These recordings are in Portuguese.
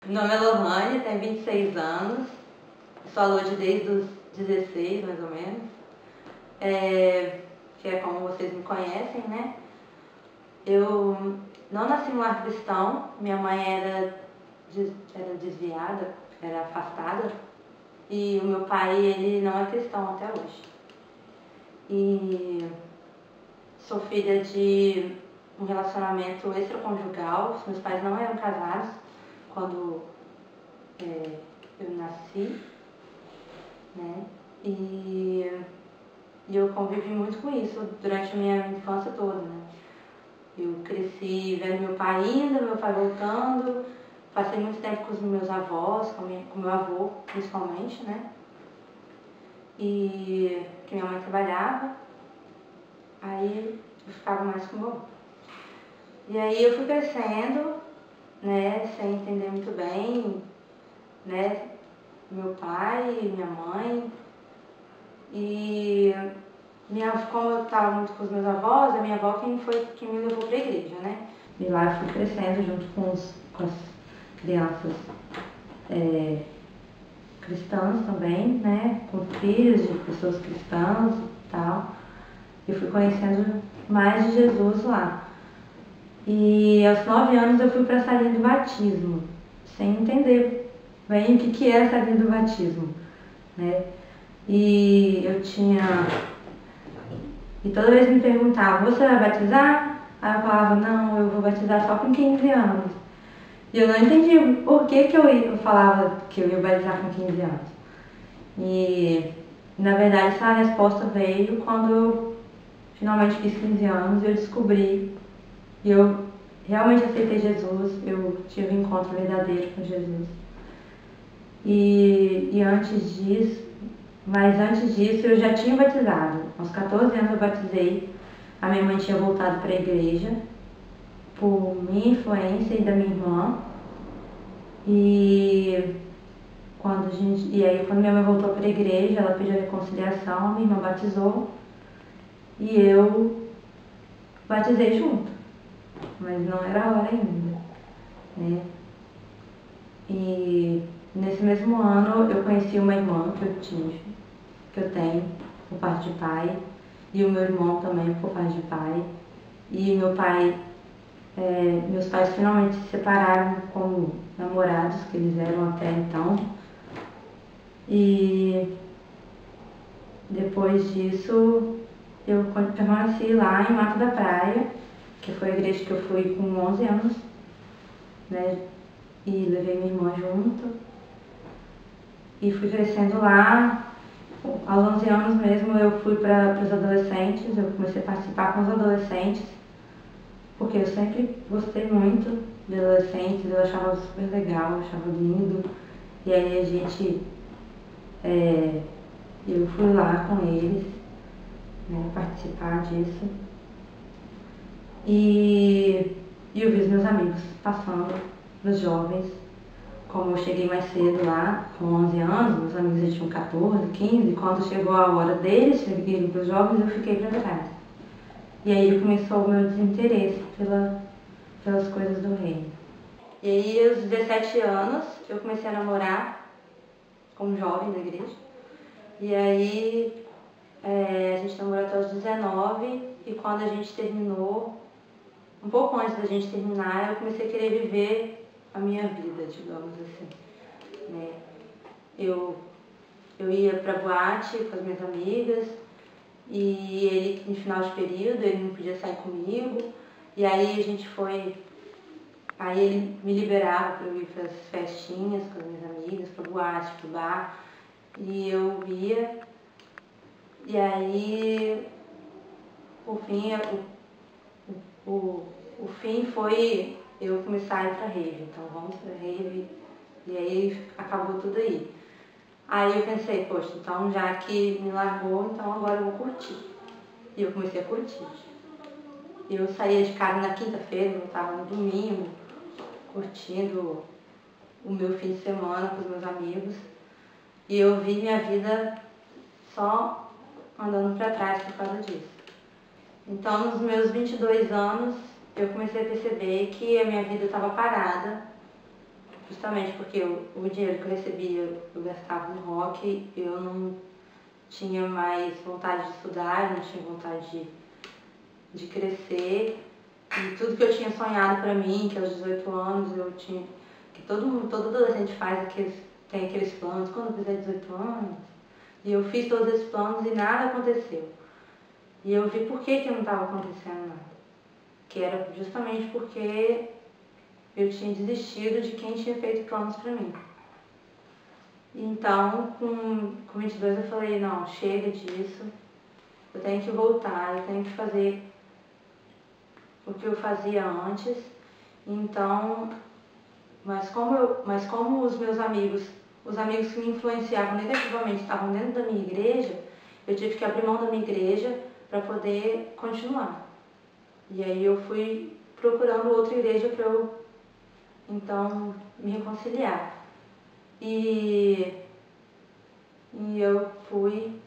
Meu nome é Lohane, tenho 26 anos, sou alude desde os 16, mais ou menos, que é como vocês me conhecem, né? Eu não nasci num lar cristão, minha mãe era desviada, era afastada, e o meu pai, ele não é cristão até hoje. E sou filha de um relacionamento extraconjugal, meus pais não eram casados quando eu nasci, né? E eu convivi muito com isso durante a minha infância toda, né? Eu cresci vendo meu pai indo, meu pai voltando, passei muito tempo com os meus avós, com meu avô principalmente, né? E que minha mãe trabalhava, aí eu ficava mais com meu avô. E aí eu fui crescendo, né, sem entender muito bem, né, meu pai e minha mãe. E como eu estava muito com os meus avós, a minha avó quem me levou para a igreja, né? E lá eu fui crescendo junto com as crianças cristãs também, né? Com filhos de pessoas cristãs e tal. E fui conhecendo mais de Jesus lá. E aos 9 anos eu fui para a salinha do batismo, sem entender bem o que era a salinha do batismo, né? E toda vez me perguntavam, você vai batizar? Aí eu falava, não, eu vou batizar só com 15 anos. E eu não entendi por que eu falava que eu ia batizar com 15 anos. E, na verdade, essa resposta veio quando eu finalmente fiz 15 anos e eu descobri. E eu realmente aceitei Jesus, eu tive um encontro verdadeiro com Jesus. Mas antes disso eu já tinha batizado. Aos 14 anos eu batizei. A minha mãe tinha voltado para a igreja por minha influência e da minha irmã. E aí quando minha mãe voltou para a igreja, ela pediu reconciliação, minha irmã batizou e eu batizei junto. Mas não era a hora ainda, né? E nesse mesmo ano eu conheci uma irmã que eu tenho por parte de pai, e o meu irmão também por parte de pai. E meus pais finalmente se separaram como namorados que eles eram até então. E depois disso eu permaneci lá em Mato da Praia, que foi a igreja que eu fui com 11 anos, né? E levei minha irmã junto. E fui crescendo lá. Aos 11 anos mesmo eu fui para os adolescentes, eu comecei a participar com os adolescentes, porque eu sempre gostei muito de adolescentes, eu achava super legal, eu achava lindo. E aí eu fui lá com eles, né, participar disso. E eu vi os meus amigos passando, os jovens. Como eu cheguei mais cedo lá, com 11 anos, meus amigos já tinham 14, 15, quando chegou a hora deles, cheguei para os jovens, eu fiquei para trás. E aí começou o meu desinteresse pelas coisas do reino. E aí, aos 17 anos, eu comecei a namorar com um jovem da igreja. E aí, a gente namorou até os 19, e quando a gente terminou, um pouco antes da gente terminar, eu comecei a querer viver a minha vida, digamos assim, né? Eu ia pra boate com as minhas amigas, e ele, no final de período, ele não podia sair comigo, e aí ele me liberava para eu ir para as festinhas com as minhas amigas, pra boate, pro bar, e eu ia, e aí, por fim, o fim foi eu começar a ir pra rave. Então vamos pra rave, e aí acabou tudo aí. Aí eu pensei, poxa, então já que me largou, então agora eu vou curtir. E eu comecei a curtir. Eu saía de casa na quinta-feira, voltava no domingo, curtindo o meu fim de semana com os meus amigos. E eu vi minha vida só andando pra trás por causa disso. Então, nos meus 22 anos, eu comecei a perceber que a minha vida estava parada justamente porque o dinheiro que eu recebia eu gastava no rock, eu não tinha mais vontade de estudar, não tinha vontade de crescer. E tudo que eu tinha sonhado pra mim, que aos 18 anos eu tinha, que todo adolescente faz tem aqueles planos, quando eu fizer 18 anos, e eu fiz todos esses planos e nada aconteceu. E eu vi por que não estava acontecendo nada. Que era justamente porque eu tinha desistido de quem tinha feito planos pra mim. Então, com 22 eu falei, não, chega disso, eu tenho que voltar, eu tenho que fazer o que eu fazia antes. Então, mas como os meus amigos, os amigos que me influenciavam negativamente estavam dentro da minha igreja, eu tive que abrir mão da minha igreja para poder continuar. E aí eu fui procurando outra igreja para eu, então, me reconciliar. E eu fui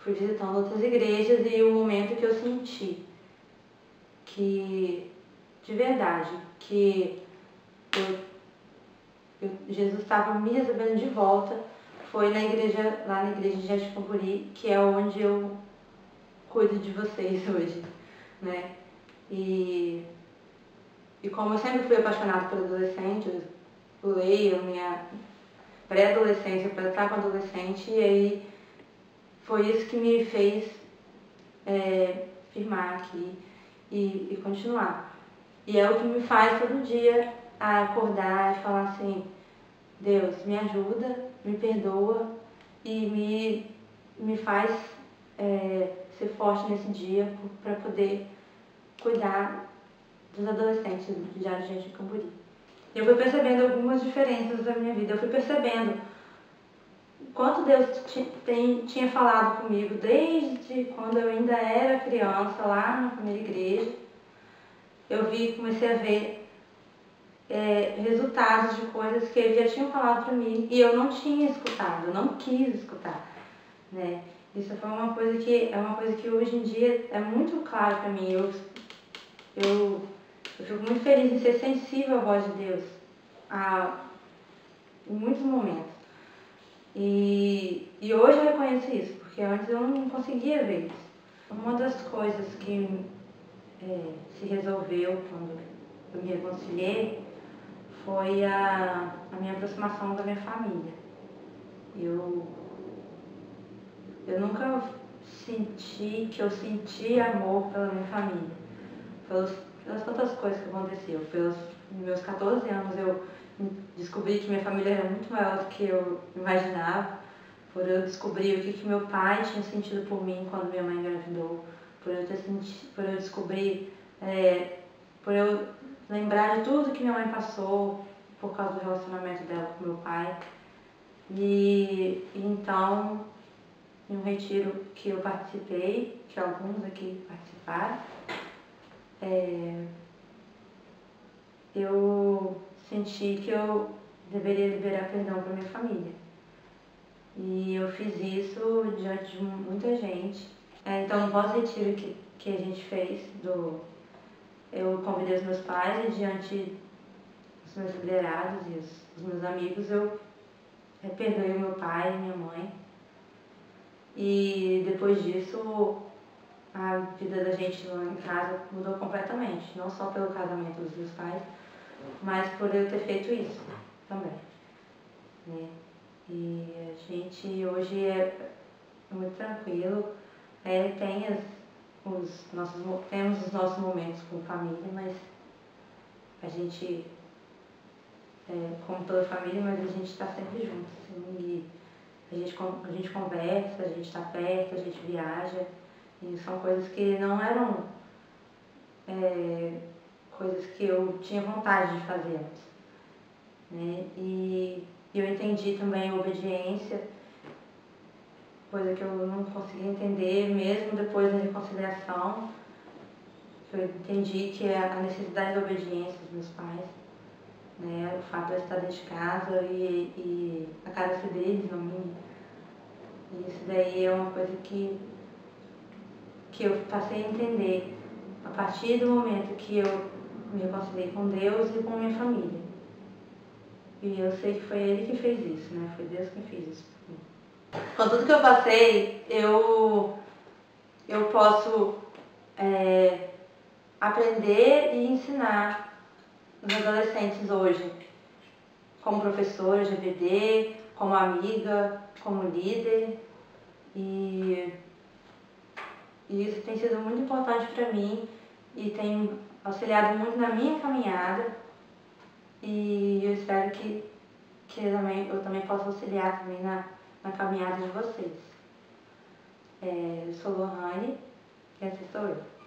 visitando outras igrejas e o momento que eu senti que, de verdade, que Jesus estava me recebendo de volta, foi lá na igreja de Jardim Camburi, que é onde eu cuido de vocês hoje, né? E como eu sempre fui apaixonada por adolescente, eu pulei a minha pré-adolescência para estar com adolescente, e aí foi isso que me fez firmar aqui e continuar. E é o que me faz todo dia a acordar e falar assim, Deus, me ajuda, me perdoa e me faz ser forte nesse dia para poder cuidar dos adolescentes de Jardim Camburi. Eu fui percebendo algumas diferenças da minha vida, eu fui percebendo o quanto Deus tinha falado comigo desde quando eu ainda era criança, lá na primeira igreja. Eu comecei a ver resultados de coisas que ele já tinha falado para mim e eu não tinha escutado, eu não quis escutar, né? Isso foi uma coisa que hoje em dia é muito claro para mim. Eu fico muito feliz em ser sensível à voz de Deus em muitos momentos. E hoje eu reconheço isso, porque antes eu não conseguia ver isso. Uma das coisas que se resolveu quando eu me reconciliei foi a minha aproximação da minha família. Eu nunca senti que eu senti amor pela minha família, pelas tantas coisas que aconteciam. Pelos meus 14 anos eu descobri que minha família era muito maior do que eu imaginava, por eu descobrir o que meu pai tinha sentido por mim quando minha mãe engravidou, por eu descobrir, por eu lembrar de tudo que minha mãe passou por causa do relacionamento dela com meu pai. E então, em um retiro que eu participei, que alguns aqui participaram, eu senti que eu deveria liberar perdão para minha família. E eu fiz isso diante de muita gente. Então, no pós-retiro que a gente fez, eu convidei os meus pais e diante dos meus liderados e os meus amigos, eu perdoei o meu pai e minha mãe. E depois disso, a vida da gente lá em casa mudou completamente. Não só pelo casamento dos meus pais, mas por eu ter feito isso também, né? E a gente hoje é muito tranquilo, temos os nossos momentos com família, mas a gente, como toda família, mas a gente está sempre junto, assim, e a gente conversa, a gente está perto, a gente viaja, e são coisas que não eram coisas que eu tinha vontade de fazer antes, né? E eu entendi também a obediência, coisa que eu não conseguia entender mesmo depois da reconciliação. Eu entendi que é a necessidade da obediência dos meus pais, né? O fato de eu estar dentro de casa e a casa ser deles, não minha. E isso daí é uma coisa que eu passei a entender a partir do momento que eu me reconciliei com Deus e com a minha família. E eu sei que foi Ele que fez isso, né? Foi Deus que fez isso. Com tudo que eu passei, eu posso aprender e ensinar os adolescentes hoje, como professora de EBD, como amiga, como líder. E isso tem sido muito importante para mim e tem auxiliado muito na minha caminhada. E eu espero que eu também possa auxiliar também na caminhada de vocês. Eu sou Lohane e essa sou eu.